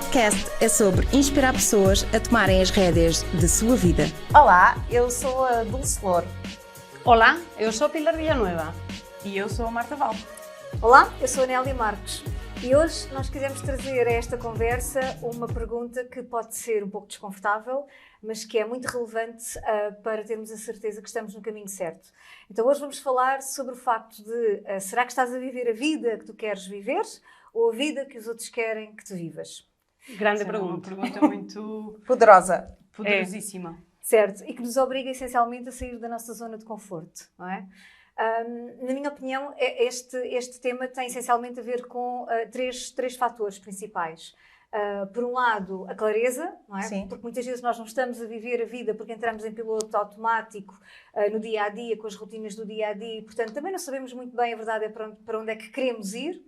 podcast é sobre inspirar pessoas a tomarem as rédeas de sua vida. Olá, eu sou a Dulce Flor. Olá, eu sou a Pilar Villanueva. E eu sou a Marta Val. Olá, eu sou a Nélia Marques. E hoje nós quisemos trazer a esta conversa uma pergunta que pode ser um pouco desconfortável, mas que é muito relevante para termos a certeza que estamos no caminho certo. Então hoje vamos falar sobre o facto de será que estás a viver a vida que tu queres viver ou a vida que os outros querem que tu vivas? Grande pergunta. pergunta. Uma pergunta muito Poderosa. poderosíssima. Certo, e que nos obriga essencialmente a sair da nossa zona de conforto, não é? Na minha opinião, este tema tem essencialmente a ver com três fatores principais. Por um lado, a clareza, não é? Sim. Porque muitas vezes nós não estamos a viver a vida porque entramos em piloto automático no dia-a-dia, com as rotinas do dia-a-dia, e portanto também não sabemos muito bem, a verdade, para onde é que queremos ir.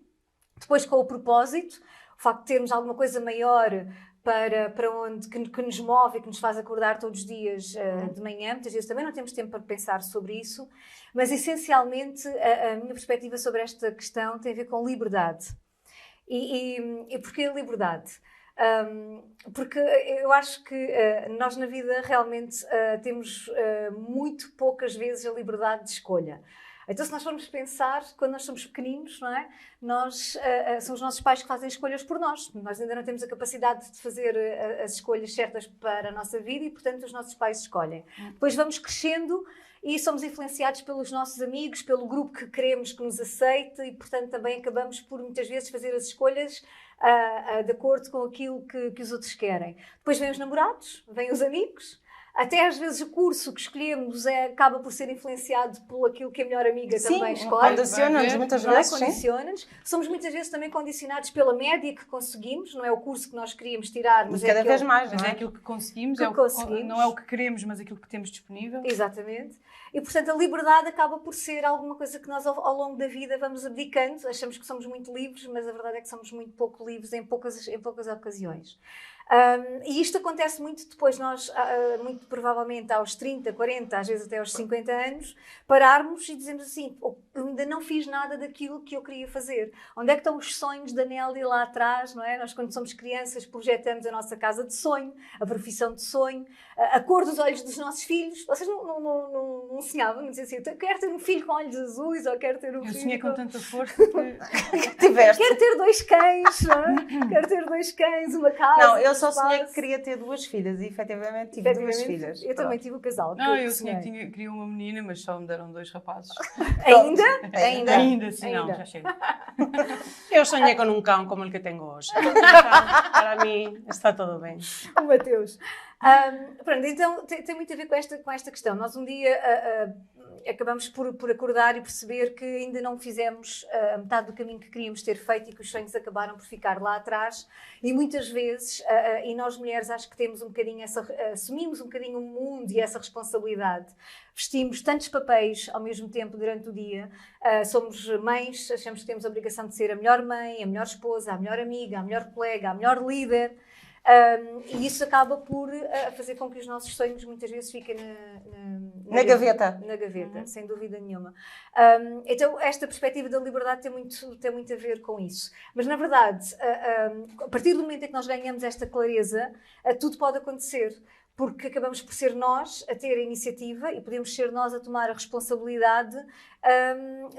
Depois, com o propósito, o facto de termos alguma coisa maior para onde, que nos move e que nos faz acordar todos os dias de manhã. Muitas vezes também não temos tempo para pensar sobre isso, mas essencialmente a minha perspectiva sobre esta questão tem a ver com liberdade. E porquê a liberdade? Porque eu acho que nós na vida realmente temos muito poucas vezes a liberdade de escolha. Então, se nós formos pensar, quando nós somos pequeninos, não é? São os nossos pais que fazem escolhas por nós. Nós ainda não temos a capacidade de fazer as escolhas certas para a nossa vida e, portanto, os nossos pais escolhem. Depois vamos crescendo e somos influenciados pelos nossos amigos, pelo grupo que queremos que nos aceite e, portanto, também acabamos por, muitas vezes, fazer as escolhas de acordo com aquilo que os outros querem. Depois vêm os namorados, vêm os amigos. Até às vezes o curso que escolhemos acaba por ser influenciado por aquilo que a melhor amiga também escolhe. Condiciona-nos muitas vezes. Condiciona-nos. Somos muitas vezes também condicionados pela média que conseguimos, não é o curso que nós queríamos tirar, mas cada vez mais, Mas não é é? aquilo que conseguimos, conseguimos. não é o que queremos, mas aquilo que temos disponível. Exatamente. E, portanto, a liberdade acaba por ser alguma coisa que nós, ao longo da vida, vamos abdicando. Achamos que somos muito livres, mas a verdade é que somos muito pouco livres em poucas ocasiões. E isto acontece muito depois nós, muito provavelmente aos 30, 40, às vezes até aos 50 anos, pararmos e dizemos assim, eu ainda não fiz nada daquilo que eu queria fazer. Onde é que estão os sonhos da Nélia lá atrás, não é? Nós, quando somos crianças, projetamos a nossa casa de sonho, a profissão de sonho, a cor dos olhos dos nossos filhos. Vocês não sonhavam, não diziam assim, eu quero ter um filho com olhos azuis, ou quero ter um filho... Eu sonhei com tanta força que... Tiveste. Quero ter 2 cães, não é? Quero ter 2 cães, uma casa... Não, eu só sonhei que queria ter 2 filhas e efetivamente tive 2 filhas. Eu também tive um casal. Não, eu sonhei que queria uma menina, mas só me deram 2 rapazes. Ainda? Ainda, sim, não, já chega. Eu sonhei com um cão como o que tenho hoje. Para mim está tudo bem. O Mateus. Pronto, então tem muito a ver com esta questão. Nós um dia acabamos por acordar e perceber que ainda não fizemos a metade do caminho que queríamos ter feito e que os sonhos acabaram por ficar lá atrás. E muitas vezes, e nós mulheres acho que temos um bocadinho assumimos um bocadinho o mundo e essa responsabilidade. Vestimos tantos papéis ao mesmo tempo durante o dia. Somos mães, achamos que temos a obrigação de ser a melhor mãe, a melhor esposa, a melhor amiga, a melhor colega, a melhor líder. E isso acaba por fazer com que os nossos sonhos muitas vezes fiquem Na gaveta. Na gaveta, sem dúvida nenhuma. Então, esta perspectiva da liberdade tem muito a ver com isso. Mas, na verdade, a partir do momento em que nós ganhamos esta clareza, tudo pode acontecer. Porque acabamos por ser nós a ter a iniciativa e podemos ser nós a tomar a responsabilidade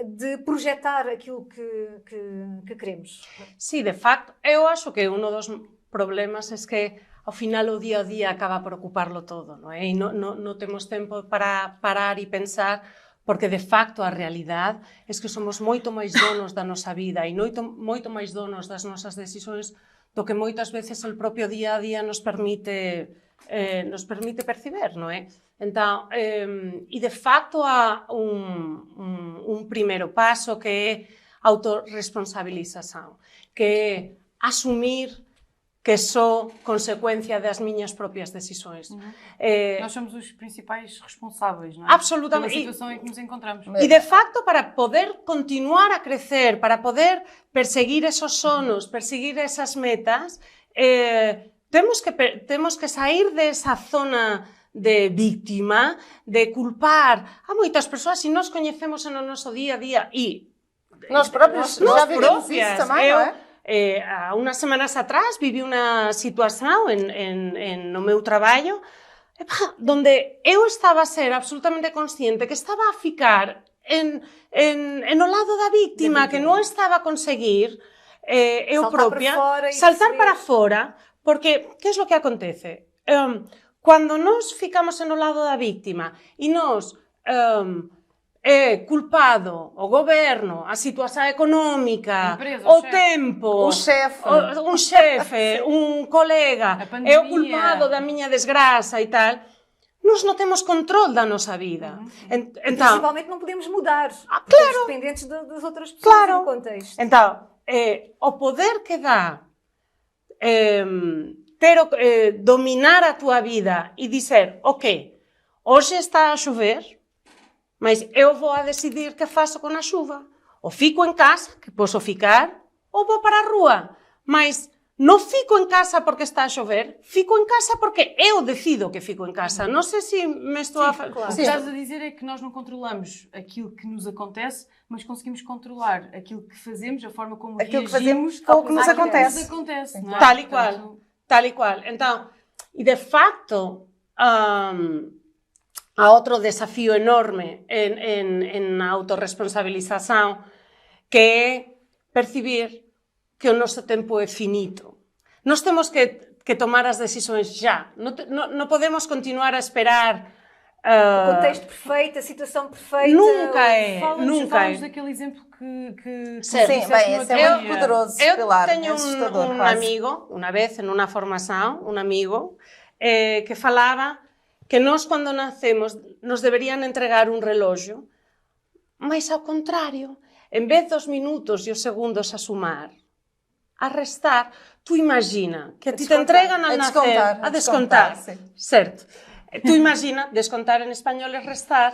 de projetar aquilo que queremos. Sí, de facto, eu acho que uno dos problemas es que ao final o día a día acaba por ocuparlo todo, non é? E non temos tempo para parar e pensar, porque de facto a realidade é que somos moito máis donos da nosa vida e moito máis donos das nosas decisións do que moitas veces o propio día a día nos permite perciber, non é? Entón, e de facto há un primeiro paso que é autorresponsabilización, que é asumir que sou consecuencia das miñas propias decisões. Nós somos os principais responsáveis, não é? Absolutamente. Pela situação em que nos encontramos. E de facto, para poder continuar a crecer, para poder perseguir esos sonos, perseguir esas metas, temos que sair desa zona de víctima, de culpar a moitas persoas, e nós coñecemos no noso día a día, e Nós próprios já vivemos isso também, não é? há umas semanas atrás vivi uma situação no meu trabalho onde eu estava a ser absolutamente consciente que estava a ficar no lado da vítima, que não estava a conseguir eu própria saltar para fora, porque que é o que acontece? Quando nós ficamos no lado da vítima e nós é culpado o governo, a situação económica, o tempo, O chefe. um chefe, um colega, é o culpado da minha desgraça e tal, nós não temos controle da nossa vida. Então, Principalmente não podemos mudar. claro. Estamos dependentes das outras pessoas e do contexto. Então, o poder que dá dominar a tua vida e dizer, ok, hoje está a chover, mas eu vou a decidir que faço com a chuva. Ou fico em casa, que posso ficar, ou vou para a rua. Mas não fico em casa porque está a chover, fico em casa porque eu decido que fico em casa. Não sei se me estou a falar. Claro. O que estás a dizer é que nós não controlamos aquilo que nos acontece, mas conseguimos controlar aquilo que fazemos, a forma como Aquilo que reagimos fazemos com o que nos àquilo acontece. nos acontece, não é? Tal e Portanto, qual. Tal e qual. Então, e de facto, há outro desafio enorme na autorresponsabilização, que é percibir que o nosso tempo é finito. Nós temos que tomar as decisões já. Não podemos continuar a esperar. O contexto perfeito, a situação perfeita. Nunca é. Fala-nos daquele exemplo que Certo. Sim, bem, esse é muito poderoso, Eu Pilar. tenho É assustador, um quase. amigo, uma vez em uma formação, um amigo, que falava que nós, quando nascemos, nos deveriam entregar um relógio, mas ao contrário, em vez dos minutos e os segundos a somar, a restar, tu imagina que te entregam ao nascer, a descontar, sim. certo? Tu imagina, descontar en español é restar.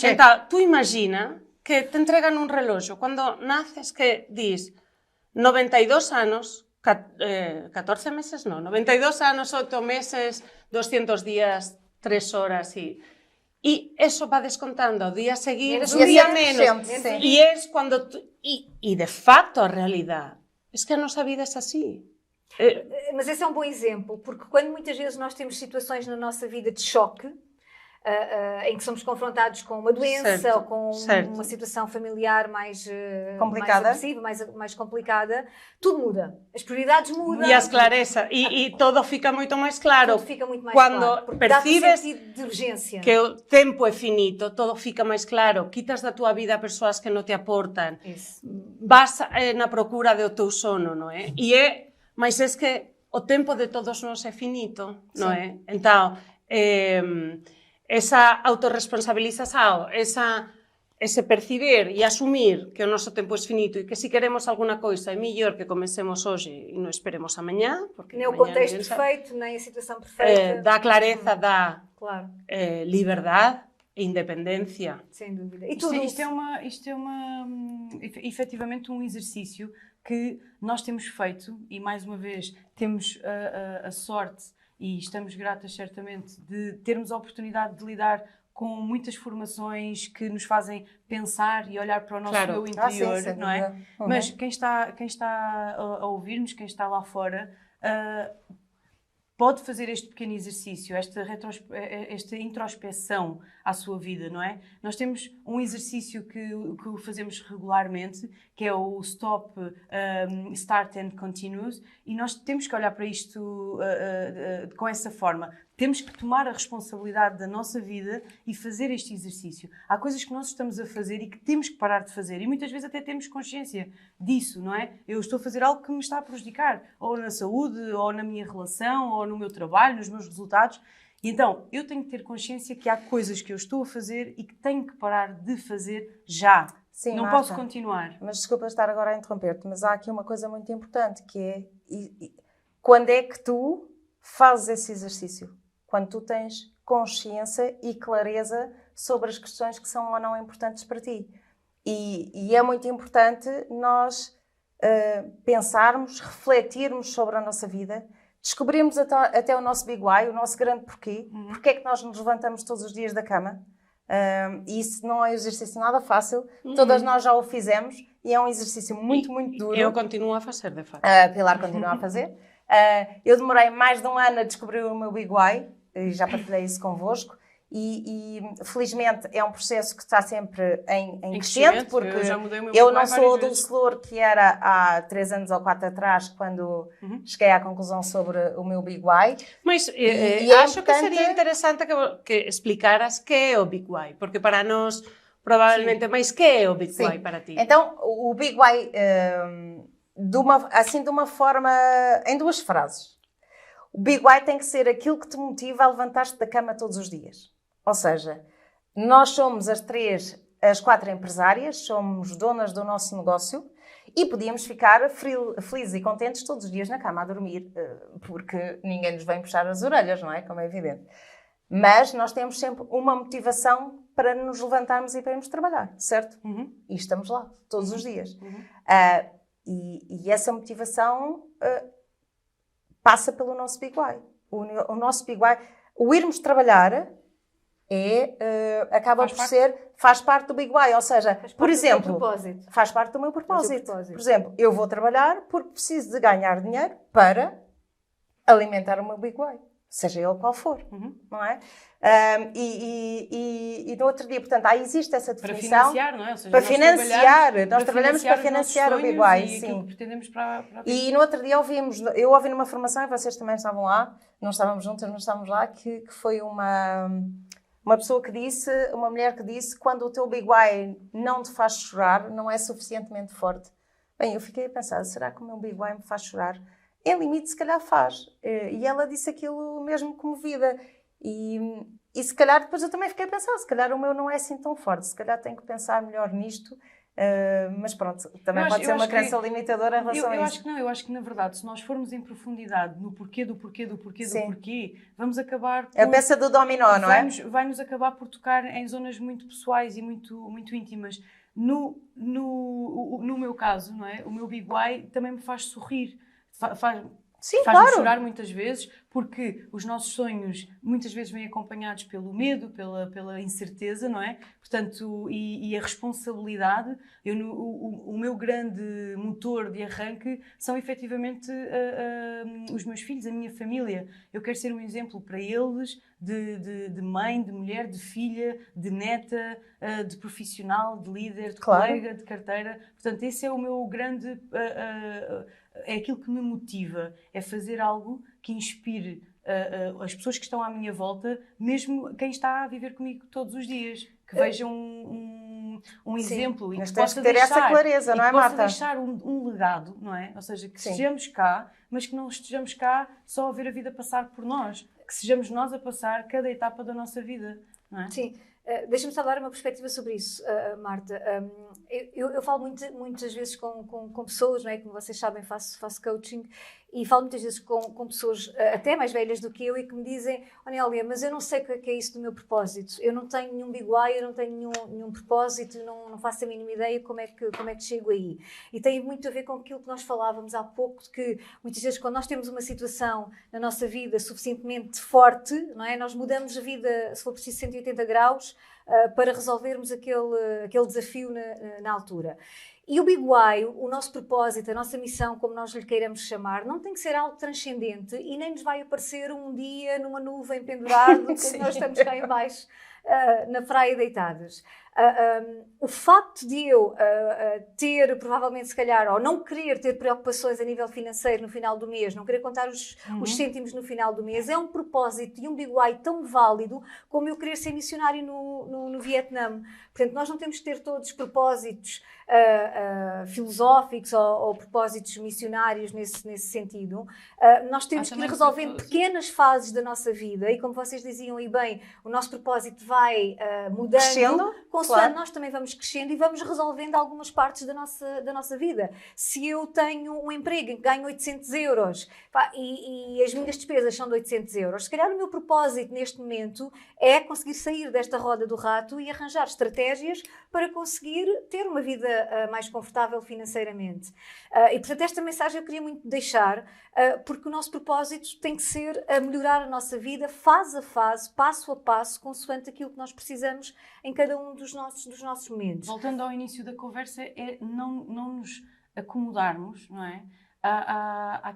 Então, tu imagina que te entregan un relógio cando naces que dis 92 anos, 14 meses, non, 92 anos, 8 meses, 200 días, 3 horas e eso va descontando ao día seguinte, un día menos. Sim. E é quando de facto a realidade é que a nosa vida é así. Mas esse é um bom exemplo, porque quando muitas vezes nós temos situações na nossa vida de choque, em que somos confrontados com uma doença Certo, ou com certo. uma situação familiar mais Complicada. mais agressiva, mais complicada, tudo muda. As prioridades mudam. E as clarezas, e todo fica moito máis claro. Tudo fica muito mais Quando claro. Porque percibes dá-te sentido de urgência. que o tempo é finito, todo fica máis claro. Quitas da tua vida persoas que non te aportan. Isso. Vas na procura do teu sono, non é? Mas é que o tempo de todos nós é finito, non é? Então, esa autorresponsabilización, ese percibir e asumir que o noso tempo é finito e que se queremos alguna coisa é mellor que comecemos hoxe e non esperemos amanhã, porque Nem o mañá contexto ninguén sabe. perfeito, nem a situação perfeita. Dá clareza, dá Claro, liberdade e independencia. sem dúvida. E tudo Isto é efetivamente um exercício que nós temos feito e, mais uma vez, temos a sorte e estamos gratas, certamente, de termos a oportunidade de lidar com muitas formações que nos fazem pensar e olhar para o nosso eu interior, sim, não é? Uhum. Mas quem está a ouvir-nos, quem está lá fora, pode fazer este pequeno exercício, esta introspeção à sua vida, não é? Nós temos um exercício que o fazemos regularmente, que é o Stop, Start and Continuous, e nós temos que olhar para isto com essa forma. Temos que tomar a responsabilidade da nossa vida e fazer este exercício. Há coisas que nós estamos a fazer e que temos que parar de fazer, e muitas vezes até temos consciência disso, não é? Eu estou a fazer algo que me está a prejudicar, ou na saúde, ou na minha relação, ou no meu trabalho, nos meus resultados. E então, eu tenho que ter consciência que há coisas que eu estou a fazer e que tenho que parar de fazer já. Sim, não Marta, posso continuar. Mas desculpa estar agora a interromper-te, mas há aqui uma coisa muito importante, que é quando é que tu fazes esse exercício? Quando tu tens consciência e clareza sobre as questões que são ou não importantes para ti. E é muito importante nós pensarmos, refletirmos sobre a nossa vida, descobrirmos até o nosso big why, o nosso grande porquê. Porque é que nós nos levantamos todos os dias da cama. E isso não é um exercício nada fácil. Todas nós já o fizemos e é um exercício muito, muito duro. Eu continuo a fazer, de facto. A Pilar continua a fazer. Eu demorei mais de um ano a descobrir o meu Big Why, e já partilhei isso convosco. E felizmente é um processo que está sempre em crescente, porque eu já mudei o meu eu Big não Why sou a várias vezes. Dulcelor que era há 3 anos ou 4 atrás, quando cheguei à conclusão sobre o meu Big Why. Mas E acho que importante- sería interesante que explicaras que é o Big Why, porque para nós probablemente máis que é o Big Sim. Why para ti. Então, o Big Why, de uma forma, em 2 frases. O Big Why tem que ser aquilo que te motiva a levantar-te da cama todos os dias. Ou seja, nós somos as 4 empresárias, somos donas do nosso negócio e podíamos ficar felizes e contentes todos os dias na cama a dormir, porque ninguém nos vem puxar as orelhas, não é? Como é evidente. Mas nós temos sempre uma motivação para nos levantarmos e para irmos trabalhar, certo? E estamos lá todos os dias. E essa motivação passa pelo nosso Big Why. O nosso Big Why, o irmos trabalhar faz parte do Big Why, ou seja, por exemplo, faz parte do meu propósito. Por exemplo, eu vou trabalhar porque preciso de ganhar dinheiro para alimentar o meu Big Why, seja ele qual for, não é? E no outro dia, portanto, existe essa definição. Para financiar, não é? Ou seja, para financiar, nós trabalhamos para os financiar o nossos Big sonhos Why, e aquilo sim. que pretendemos para E no outro dia eu ouvi numa formação, e vocês também estavam lá, não estávamos juntas, mas estávamos lá, que foi uma pessoa que disse, uma mulher que disse, quando o teu Big Why não te faz chorar, não é suficientemente forte. Bem, eu fiquei a pensar, será que o meu Big Why me faz chorar? Em limite, se calhar faz. E ela disse aquilo mesmo comovida. E se calhar depois eu também fiquei a pensar, se calhar o meu não é assim tão forte, se calhar tenho que pensar melhor nisto. Mas pronto, também pode ser uma crença limitadora em relação a isso. Eu acho que na verdade, se nós formos em profundidade no porquê, vamos acabar por... É a peça do dominó, não é? Vai-nos acabar por tocar em zonas muito pessoais e muito, muito íntimas. No meu caso, não é? O meu Big Why também me faz sorrir. Sim, faz-me claro. chorar muitas vezes, porque os nossos sonhos muitas vezes vêm acompanhados pelo medo, pela incerteza, não é? Portanto, e a responsabilidade. O meu grande motor de arranque são efetivamente os meus filhos, a minha família. Eu quero ser um exemplo para eles de mãe, de mulher, de filha, de neta, de profissional, de líder, de colega, de carteira. Portanto, esse é o meu grande... é aquilo que me motiva, é fazer algo que inspire as pessoas que estão à minha volta, mesmo quem está a viver comigo todos os dias, que vejam um exemplo e mas que tens possa que ter essa clareza, não é, Marta? possa deixar um legado, não é? Ou seja, que estejamos cá, mas que não estejamos cá só a ver a vida passar por nós, que sejamos nós a passar cada etapa da nossa vida, não é? Sim. Deixa-me só dar uma perspectiva sobre isso, Marta. Eu falo muitas vezes com pessoas, não é? Como vocês sabem, faço coaching e falo muitas vezes com pessoas até mais velhas do que eu e que me dizem: Anélia, mas eu não sei o que é isso do meu propósito. Eu não tenho nenhum Big Why, eu não tenho nenhum propósito, não faço a mínima ideia como é que chego aí. E tem muito a ver com aquilo que nós falávamos há pouco, de que muitas vezes quando nós temos uma situação na nossa vida suficientemente forte, não é? Nós mudamos a vida, se for preciso, 180 graus, para resolvermos aquele desafio na altura. E o Big Why, o nosso propósito, a nossa missão, como nós lhe queiramos chamar, não tem que ser algo transcendente e nem nos vai aparecer um dia numa nuvem pendurado, que nós estamos cá em baixo, na praia deitadas. O facto de eu ter, provavelmente, se calhar, ou não querer ter preocupações a nível financeiro no final do mês, não querer contar os cêntimos no final do mês, é um propósito e um Big Why tão válido como eu querer ser missionário no Vietnã. Portanto, nós não temos que ter todos propósitos filosóficos ou propósitos missionários nesse sentido. Nós temos que ir resolvendo pequenas fases da nossa vida e, como vocês diziam, e bem, o nosso propósito vai mudando, crescendo, consoante nós também vamos crescendo e vamos resolvendo algumas partes da nossa vida. Se eu tenho um emprego em que ganho 800 euros e as minhas despesas são de 800 euros, se calhar o meu propósito neste momento é conseguir sair desta roda do rato e arranjar estratégias para conseguir ter uma vida mais confortável financeiramente. E, portanto, esta mensagem eu queria muito deixar, porque o nosso propósito tem que ser a melhorar a nossa vida fase a fase, passo a passo, consoante aquilo que nós precisamos em cada um dos nossos momentos. Voltando ao início da conversa, é não nos acomodarmos, não é? À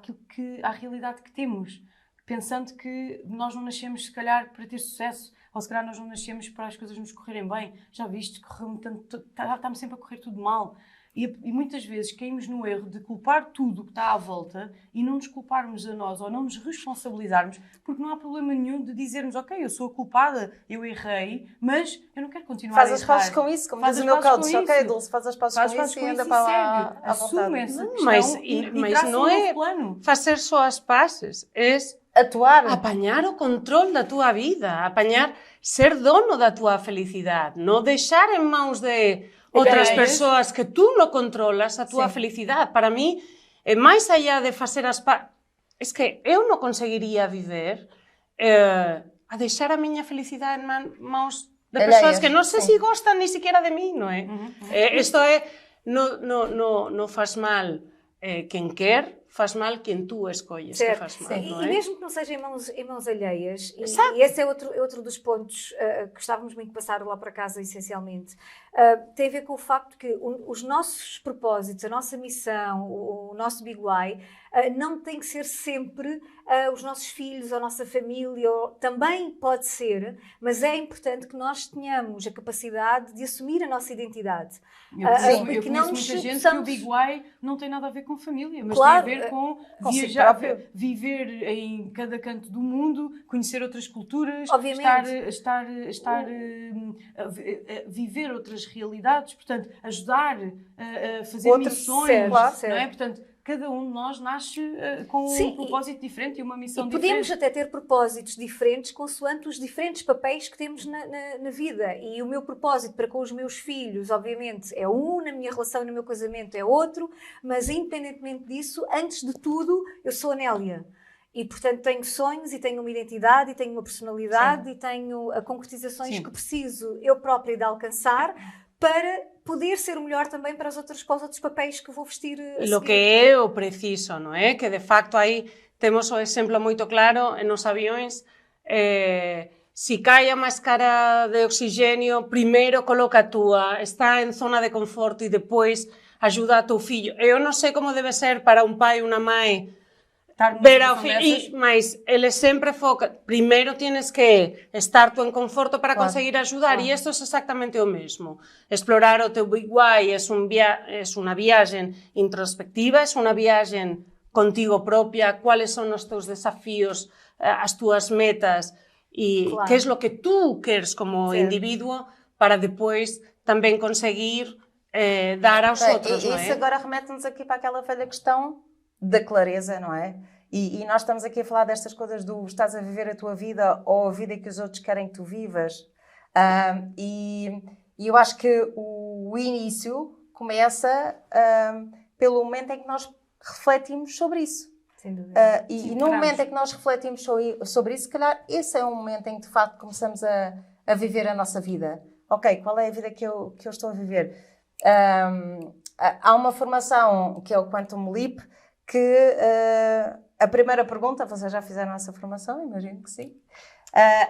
realidade que temos, pensando que nós não nascemos, se calhar, para ter sucesso, ou se calhar nós não nascemos para as coisas nos correrem bem. Já viste, está-me sempre a correr tudo mal. E muitas vezes caímos no erro de culpar tudo o que está à volta e não nos culparmos a nós ou não nos responsabilizarmos, porque não há problema nenhum de dizermos, ok, eu sou a culpada, eu errei, mas eu não quero continuar a errar. Faz as pazes com isso, como diz o meu coach. Ok, Dulce, faz as pazes com isso e anda para lá à Assume vontade. essa questão mas não é fazer só as pazes, é Atuar. apañar o control da tua vida, apañar ser dono da tua felicidade, não deixar em mãos de outras pessoas que tu não controlas a tua felicidade. Para mim, mais allá de fazer as pazes, é que eu não conseguiria viver a deixar a minha felicidade em mãos de pessoas que não sei se gostam nem sequer de mim, não é? Isto é, não faz mal quem quer, faz mal quem tu escolhes que faz mal, não é? E mesmo que não seja em mãos alheias, e esse é outro dos pontos que gostávamos muito de passar lá para casa, essencialmente, tem a ver com o facto que os nossos propósitos, a nossa missão, o nosso Big Why, não tem que ser sempre os nossos filhos, a nossa família, também pode ser, mas é importante que nós tenhamos a capacidade de assumir a nossa identidade. Eu conheço muita gente que o Big Why não tem nada a ver com família, mas tem a ver com viajar, viver em cada canto do mundo, conhecer outras culturas, viver outras realidades, portanto, ajudar a fazer missões, não é? Portanto, cada um de nós nasce com um propósito diferente e uma missão diferente. Podemos até ter propósitos diferentes consoante os diferentes papéis que temos na vida. E o meu propósito para com os meus filhos, obviamente, é um, na minha relação, no meu casamento é outro, mas independentemente disso, antes de tudo, eu sou a Nélia. E, portanto, tenho sonhos e tenho uma identidade e tenho uma personalidade e tenho concretizações que preciso eu própria de alcançar para poder ser o melhor também para os outros papéis que vou vestir a seguir. O que é o preciso, não é? Que, de facto, aí temos o exemplo muito claro nos aviões. Se cai a máscara de oxigênio, primeiro coloca a tua, está em zona de conforto e depois ajuda a teu filho. Eu não sei como deve ser para um pai e uma mãe ver ao filho, mas ele sempre foca. Primeiro tienes que estar tu en conforto para conseguir ajudar, e isto é exactamente o mesmo. Explorar o teu Big Why é uma viagem introspectiva, é uma viagem contigo própria, quais são os teus desafios, as tuas metas, e que é o que tu queres como indivíduo, para depois também conseguir dar aos outros, não é? Isso agora remete-nos aqui para aquela velha questão da clareza, não é? E nós estamos aqui a falar destas coisas do estás a viver a tua vida ou a vida que os outros querem que tu vivas. E eu acho que o início começa pelo momento em que nós refletimos sobre isso. Sem dúvida. E no momento em que nós refletimos sobre isso, se calhar esse é um momento em que de facto começamos a viver a nossa vida. Ok, qual é a vida que eu estou a viver? Há uma formação que é o Quantum Leap, que a primeira pergunta, vocês já fizeram essa formação? Imagino que sim.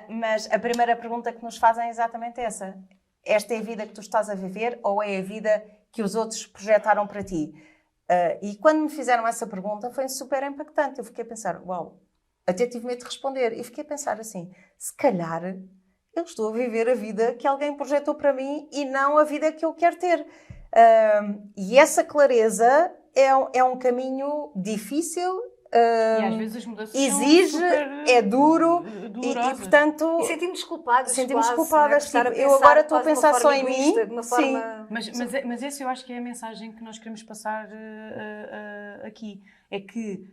Mas a primeira pergunta que nos fazem é exatamente essa. Esta é a vida que tu estás a viver ou é a vida que os outros projetaram para ti? E quando me fizeram essa pergunta foi super impactante. Eu fiquei a pensar, uau, até tive medo de responder. E fiquei a pensar assim, se calhar eu estou a viver a vida que alguém projetou para mim e não a vida que eu quero ter. E essa clareza é um caminho difícil, e às vezes as mudanças exige, são super é duro e portanto... E sentimos culpadas. Sentimos quase, culpadas. Tipo, eu agora estou a pensar só em mim. Sim. Mas esse eu acho que é a mensagem que nós queremos passar aqui. É que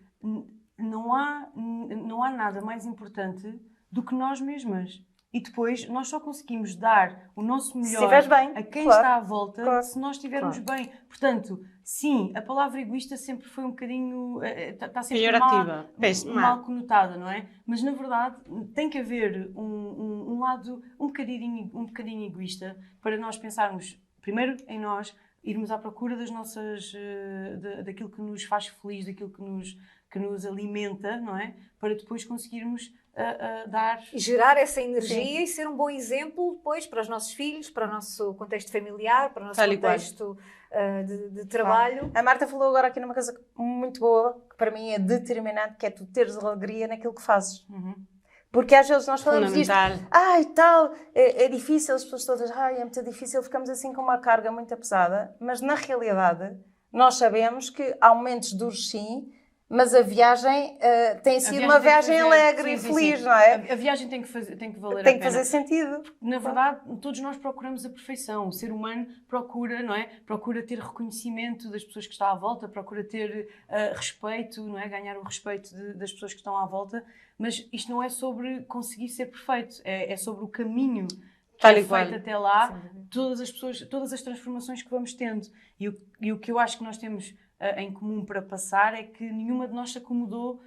não há nada mais importante do que nós mesmas. e depois nós só conseguimos dar o nosso melhor estiveres bem, a quem claro, está à volta claro, se nós estivermos claro. bem. Portanto, sim, a palavra egoísta sempre foi um bocadinho... Está sempre Pejorativa. mal conotada, não é? Mas, na verdade, tem que haver um lado um bocadinho egoísta para nós pensarmos, primeiro, em nós, irmos à procura das nossas... daquilo que nos faz feliz, daquilo que nos alimenta, não é? Para depois conseguirmos dar... E gerar essa energia e ser um bom exemplo depois para os nossos filhos, para o nosso contexto familiar, para o nosso contexto de trabalho. A Marta falou agora aqui numa coisa muito boa, que para mim é determinante, que é tu teres alegria naquilo que fazes. Porque às vezes nós falamos disto, tal, é difícil, as pessoas todas, é muito difícil, ficamos assim com uma carga muito pesada, mas na realidade nós sabemos que há momentos duros sim, mas a viagem tem sido uma viagem alegre e feliz, não é? A viagem tem que valer a pena. Tem que fazer sentido. Na verdade, todos nós procuramos a perfeição. O ser humano procura, não é? Procura ter reconhecimento das pessoas que estão à volta, procura ter respeito, não é? Ganhar o respeito das pessoas que estão à volta. Mas isto não é sobre conseguir ser perfeito, é sobre o caminho que é feito até lá, todas as transformações que vamos tendo. E o que eu acho que nós temos em comum para passar é que nenhuma de nós se acomodou.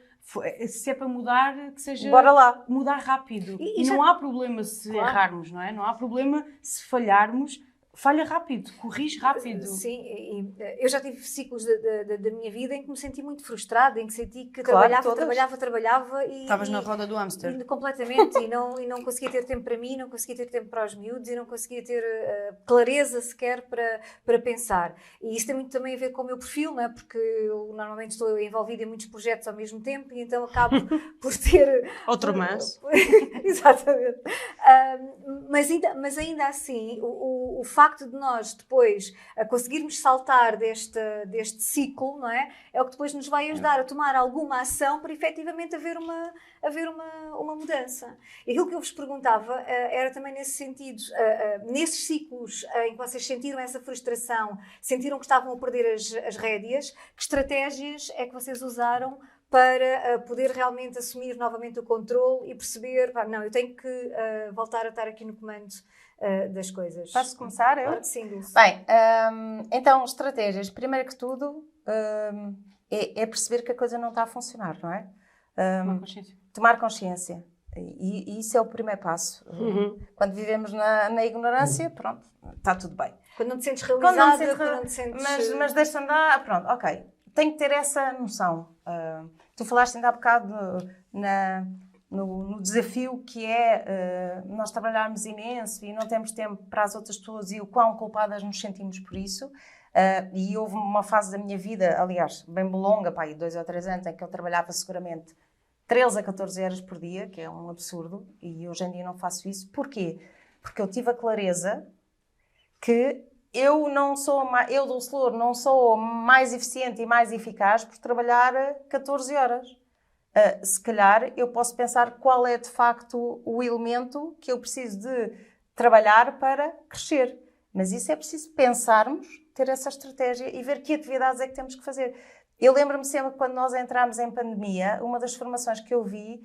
Se é para mudar, que seja Bora lá. Mudar rápido. E não há problema se errarmos, não é? Não há problema se falharmos. Falha rápido, corrige rápido. Sim, eu já tive ciclos da minha vida em que me senti muito frustrada, em que senti que Claro, trabalhava e... Estavas na roda do hamster. Completamente, e não conseguia ter tempo para mim, não conseguia ter tempo para os miúdos e não conseguia ter clareza sequer para pensar. E isso tem muito também a ver com o meu perfil, não é? Porque eu normalmente estou envolvida em muitos projetos ao mesmo tempo e então acabo por ter... Outro mas. Exatamente. Mas ainda assim, o facto de nós depois conseguirmos saltar deste ciclo, não é? É o que depois nos vai ajudar a tomar alguma ação para efetivamente haver uma mudança. E aquilo que eu vos perguntava era também nesse sentido, nesses ciclos em que vocês sentiram essa frustração, sentiram que estavam a perder as rédeas, que estratégias é que vocês usaram para poder realmente assumir novamente o controle e perceber, não, eu tenho que voltar a estar aqui no comando das coisas. Posso começar? Eu? Claro que sim, Dulce. Bem, então, estratégias. Primeiro que tudo, é perceber que a coisa não está a funcionar, não é? Tomar consciência. E isso é o primeiro passo. Quando vivemos na ignorância, pronto, está tudo bem. Quando não te sentes realizada, quando não te sentes... Mas deixa andar, pronto, ok. Tem que ter essa noção. Tu falaste ainda há bocado no desafio que é nós trabalharmos imenso e não temos tempo para as outras pessoas e o quão culpadas nos sentimos por isso. E houve uma fase da minha vida, aliás, bem longa, 2 ou 3 anos, em que eu trabalhava seguramente 13 a 14 horas por dia, que é um absurdo, e hoje em dia não faço isso. Porquê? Porque eu tive a clareza que eu, Dulce Louro, não sou mais eficiente e mais eficaz por trabalhar 14 horas. Se calhar eu posso pensar qual é de facto o elemento que eu preciso de trabalhar para crescer. Mas isso é preciso pensarmos, ter essa estratégia e ver que atividades é que temos que fazer. Eu lembro-me sempre que quando nós entramos em pandemia, uma das formações que eu vi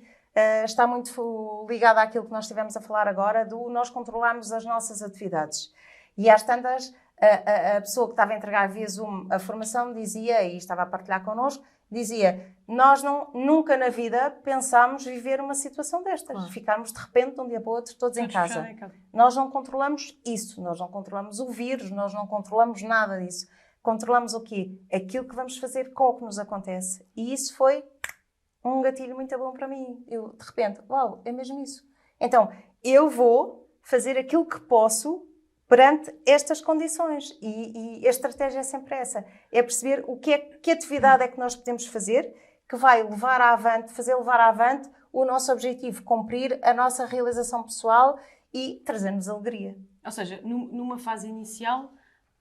está muito ligada àquilo que nós estivemos a falar agora, do nós controlarmos as nossas atividades. E às tantas, a pessoa que estava a entregar via Zoom a formação dizia, e estava a partilhar connosco, dizia, nós nunca na vida pensámos viver uma situação destas. Ficarmos de repente de um dia para o outro todos em casa. Nós não controlamos isso, nós não controlamos o vírus, nós não controlamos nada disso. Controlamos o quê? Aquilo que vamos fazer com o que nos acontece. E isso foi um gatilho muito bom para mim. Eu, de repente, uau, é mesmo isso. Então, eu vou fazer aquilo que posso perante estas condições. E a estratégia é sempre essa. É perceber que atividade é que nós podemos fazer que vai fazer levar avante o nosso objetivo, cumprir a nossa realização pessoal e trazer-nos alegria. Ou seja, numa fase inicial,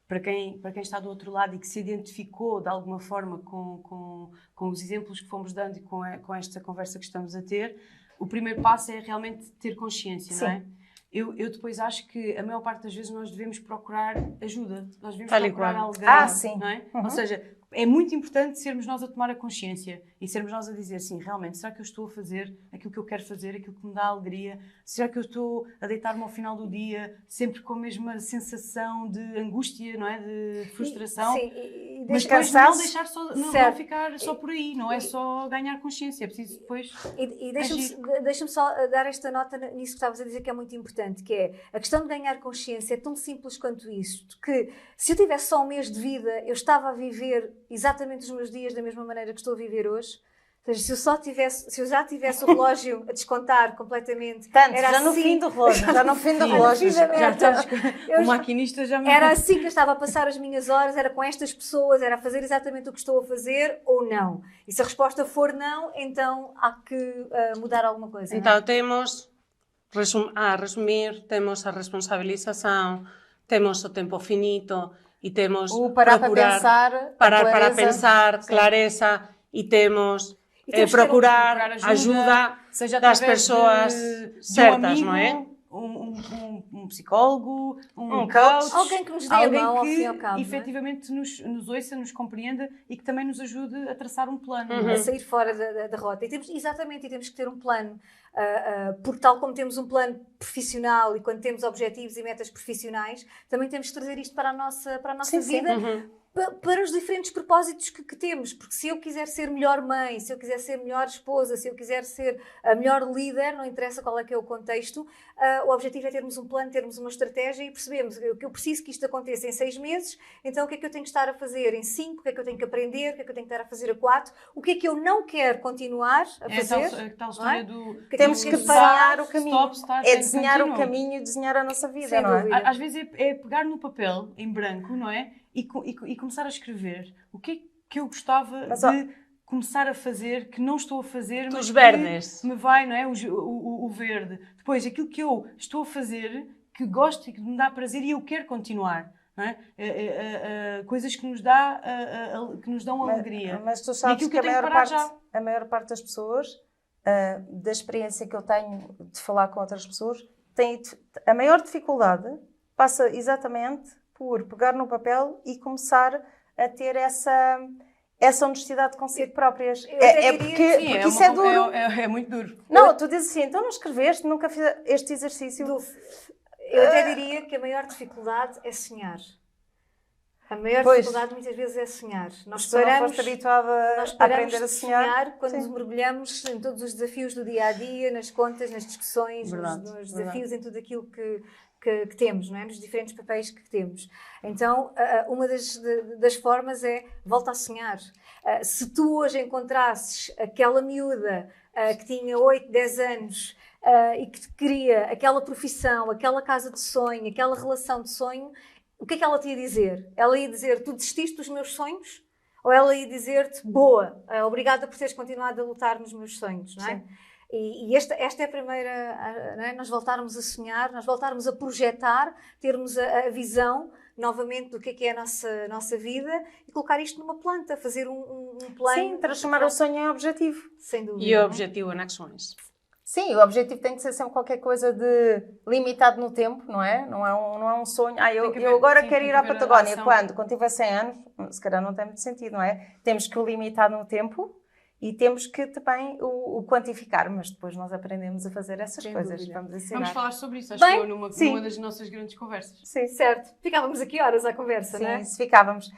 para quem está do outro lado e que se identificou de alguma forma com os exemplos que fomos dando e com esta conversa que estamos a ter, o primeiro passo é realmente ter consciência, não é? eu depois acho que a maior parte das vezes nós devemos procurar ajuda, nós devemos Tal e procurar qual. alguém, Sim. não é? Ou seja, é muito importante sermos nós a tomar a consciência e sermos nós a dizer, sim, realmente, será que eu estou a fazer aquilo que eu quero fazer, aquilo que me dá alegria? Será que eu estou a deitar-me ao final do dia sempre com a mesma sensação de angústia, não é? De frustração? Mas depois não deixar só, não ficar só por aí, não é só ganhar consciência, é preciso depois E deixa-me só dar esta nota nisso que estavas a dizer, que é muito importante, que é a questão de ganhar consciência é tão simples quanto isto, que se eu tivesse só um mês de vida, eu estava a viver exatamente os meus dias da mesma maneira que estou a viver hoje. Ou seja, se eu já tivesse o relógio a descontar completamente... Era já no fim do relógio, já no fim do relógio. já estás o maquinista já me... Era assim que eu estava a passar as minhas horas, era com estas pessoas, era a fazer exatamente o que estou a fazer ou não. E se a resposta for não, então há que mudar alguma coisa. Então temos, a resumir, temos a responsabilização, temos o tempo finito e temos O parar para procurar pensar, parar clareza. para pensar, clareza, e temos procurar ajuda seja das através pessoas de certas, um amigo, não é? Um psicólogo, um coach. Alguém que nos dê a alguém mão ao que fim e ao cabo, efetivamente nos ouça, nos compreenda e que também nos ajude a traçar um plano. a sair fora da rota. E temos que ter um plano, porque tal como temos um plano profissional e quando temos objetivos e metas profissionais, também temos que trazer isto para a nossa vida, para os diferentes propósitos que temos, porque se eu quiser ser melhor mãe, se eu quiser ser melhor esposa, se eu quiser ser a melhor líder, não interessa qual é que é o contexto, o objetivo é termos um plano, termos uma estratégia e percebemos que eu preciso que isto aconteça em 6 meses, então o que é que eu tenho que estar a fazer em 5, o que é que eu tenho que aprender, o que é que eu tenho que estar a fazer a 4, o que é que eu não quero continuar a fazer. Tal história do... Temos que desenhar o caminho. Start, É desenhar o caminho e desenhar a nossa vida, Sem não é? dúvida. Às vezes é pegar no papel, em branco, não é? E começar a escrever o que é que eu gostava de começar a fazer, que não estou a fazer, mas Os verdes. que me vai, não é? O verde. Depois, aquilo que eu estou a fazer, que gosto e que me dá prazer e eu quero continuar. Não é? Coisas que nos dão alegria. Mas tu sabes aquilo que eu tenho que parar a maior parte das pessoas, da experiência que eu tenho de falar com outras pessoas, a maior dificuldade passa exatamente por pegar no papel e começar a ter essa honestidade consigo próprias. Porque isso é duro. É muito duro. Não, tu dizes assim, então não escreveste, nunca fiz este exercício. Eu até diria que a maior dificuldade é sonhar. A maior dificuldade muitas vezes é sonhar. Nós paramos, foste habituada a aprender a sonhar quando mergulhamos em todos os desafios do dia a dia, nas contas, nas discussões, nos desafios, em tudo aquilo que temos, não é? Nos diferentes papéis que temos. Então, uma das formas é volta a sonhar. Se tu hoje encontrasses aquela miúda que tinha 8, 10 anos e que queria aquela profissão, aquela casa de sonho, aquela relação de sonho, o que é que ela te ia dizer? Ela ia dizer, tu desististe dos meus sonhos? Ou ela ia dizer-te, boa, obrigada por teres continuado a lutar nos meus sonhos, não é? Sim. E esta é a primeira, não é? Nós voltarmos a sonhar, nós voltarmos a projetar, termos a visão novamente do que é a nossa vida e colocar isto numa planta, fazer um plano. Sim, transformar o sonho em objetivo. Sem dúvida. E o objetivo em ações. Sim, o objetivo tem que ser sempre qualquer coisa de limitado no tempo, não é? Não é um sonho. Eu agora quero ir à Patagónia. Quando tiver 100 anos, se calhar não tem muito sentido, não é? Temos que o limitar no tempo. E temos que também o quantificar, mas depois nós aprendemos a fazer essas coisas. Vamos falar sobre isso, acho que numa das nossas grandes conversas. Sim, certo. Ficávamos aqui horas à conversa, sim, não é? Sim, ficávamos.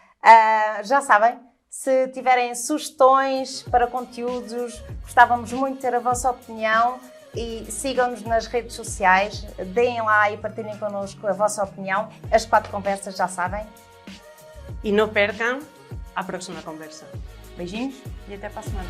Já sabem, se tiverem sugestões para conteúdos, gostávamos muito de ter a vossa opinião e sigam-nos nas redes sociais, deem lá e partilhem connosco a vossa opinião. As 4 conversas já sabem. E não percam a próxima conversa. Beijinhos e até para a semana.